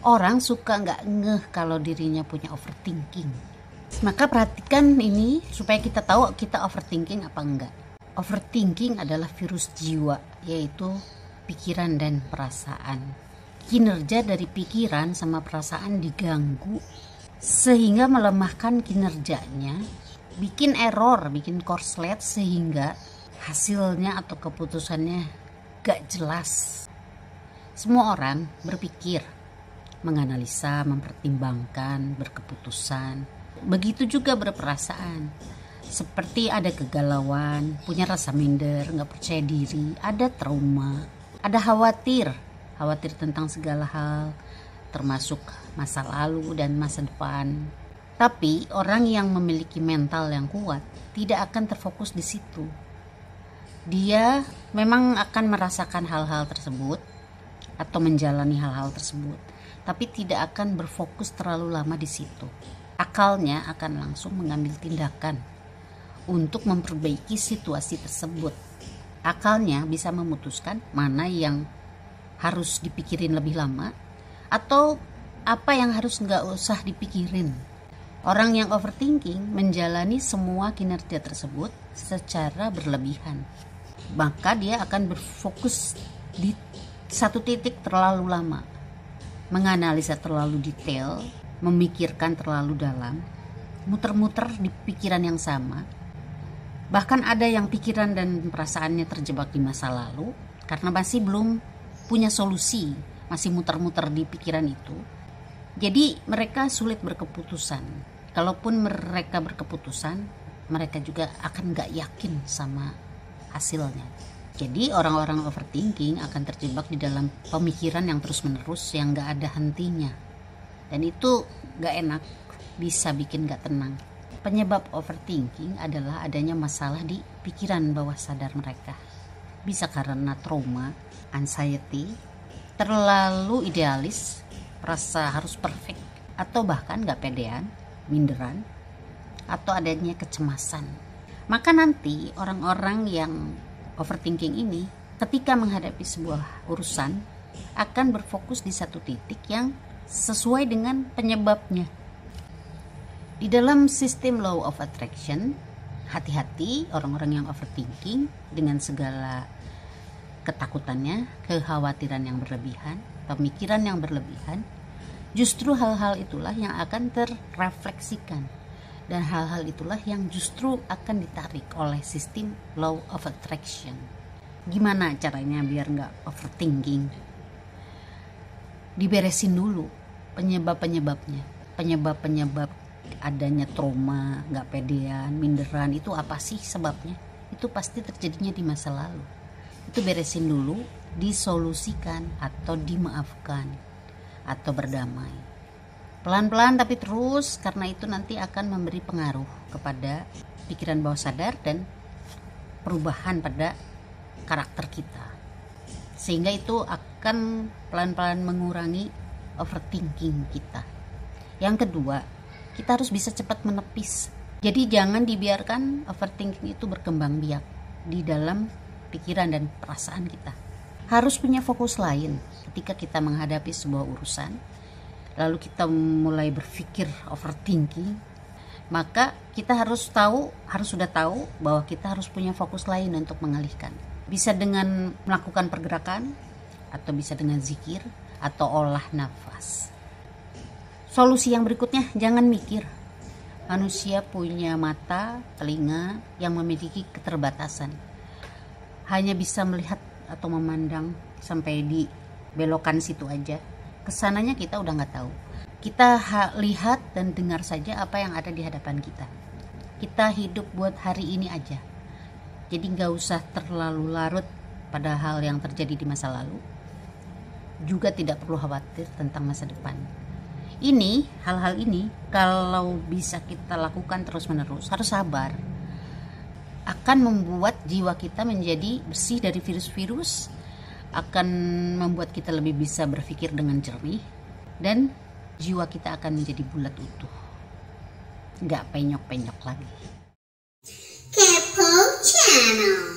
Orang suka nggak ngeh kalau dirinya punya overthinking. Maka perhatikan ini supaya kita tahu kita overthinking apa enggak. Overthinking adalah virus jiwa, yaitu pikiran dan perasaan. Kinerja dari pikiran sama perasaan diganggu sehingga melemahkan kinerjanya, bikin error, bikin korslet sehingga hasilnya atau keputusannya gak jelas. Semua orang berpikir, menganalisa, mempertimbangkan, berkeputusan. Begitu juga berperasaan. Seperti ada kegalauan, punya rasa minder, gak percaya diri, ada trauma, ada khawatir tentang segala hal, termasuk masa lalu dan masa depan. Tapi orang yang memiliki mental yang kuat tidak akan terfokus di situ. Dia memang akan merasakan hal-hal tersebut atau menjalani hal-hal tersebut, tapi tidak akan berfokus terlalu lama di situ. Akalnya akan langsung mengambil tindakan untuk memperbaiki situasi tersebut. Akalnya bisa memutuskan mana yang harus dipikirin lebih lama atau apa yang harus nggak usah dipikirin. Orang yang overthinking menjalani semua kinerja tersebut secara berlebihan. Maka dia akan berfokus di satu titik terlalu lama, menganalisa terlalu detail, memikirkan terlalu dalam, muter-muter di pikiran yang sama. Bahkan ada yang pikiran dan perasaannya terjebak di masa lalu karena masih belum punya solusi, masih muter-muter di pikiran itu. Jadi mereka sulit berkeputusan. Kalaupun mereka berkeputusan, mereka juga akan gak yakin sama hasilnya. Jadi orang-orang overthinking akan terjebak di dalam pemikiran yang terus-menerus yang gak ada hentinya. Dan itu gak enak, bisa bikin gak tenang. Penyebab overthinking adalah adanya masalah di pikiran bawah sadar mereka. Bisa karena trauma, anxiety, terlalu idealis, rasa harus perfect, atau bahkan gak pedean, minderan, atau adanya kecemasan. Maka nanti orang-orang yang overthinking ini ketika menghadapi sebuah urusan akan berfokus di satu titik yang sesuai dengan penyebabnya. Di dalam sistem law of attraction, hati-hati orang-orang yang overthinking dengan segala ketakutannya, kekhawatiran yang berlebihan, pemikiran yang berlebihan. Justru hal-hal itulah yang akan terrefleksikan, dan hal-hal itulah yang justru akan ditarik oleh sistem law of attraction. Gimana caranya biar nggak overthinking? Diberesin dulu penyebab-penyebabnya. Penyebab adanya trauma, nggak pedean, minderan, itu apa sih sebabnya? Itu pasti terjadinya di masa lalu. Itu beresin dulu, disolusikan atau dimaafkan atau berdamai. Pelan-pelan tapi terus, karena itu nanti akan memberi pengaruh kepada pikiran bawah sadar dan perubahan pada karakter kita. Sehingga itu akan pelan-pelan mengurangi overthinking kita. Yang kedua, kita harus bisa cepat menepis. Jadi jangan dibiarkan overthinking itu berkembang biak di dalam pikiran dan perasaan kita. Harus punya fokus lain ketika kita menghadapi sebuah urusan. Lalu kita mulai berpikir overthinking, maka kita harus sudah tahu bahwa kita harus punya fokus lain untuk mengalihkan. Bisa dengan melakukan pergerakan, atau bisa dengan zikir, atau olah nafas. Solusi yang berikutnya, jangan mikir. Manusia punya mata, telinga yang memiliki keterbatasan. Hanya bisa melihat atau memandang sampai di belokan situ aja. Kesananya kita udah nggak tahu. Kita lihat dan dengar saja apa yang ada di hadapan kita. Kita hidup buat hari ini aja. Jadi nggak usah terlalu larut pada hal yang terjadi di masa lalu. Juga tidak perlu khawatir tentang masa depan. Hal-hal ini kalau bisa kita lakukan terus-menerus, harus sabar, akan membuat jiwa kita menjadi bersih dari virus-virus, akan membuat kita lebih bisa berpikir dengan jernih, dan jiwa kita akan menjadi bulat utuh, gak penyok-penyok lagi. Kepo Channel.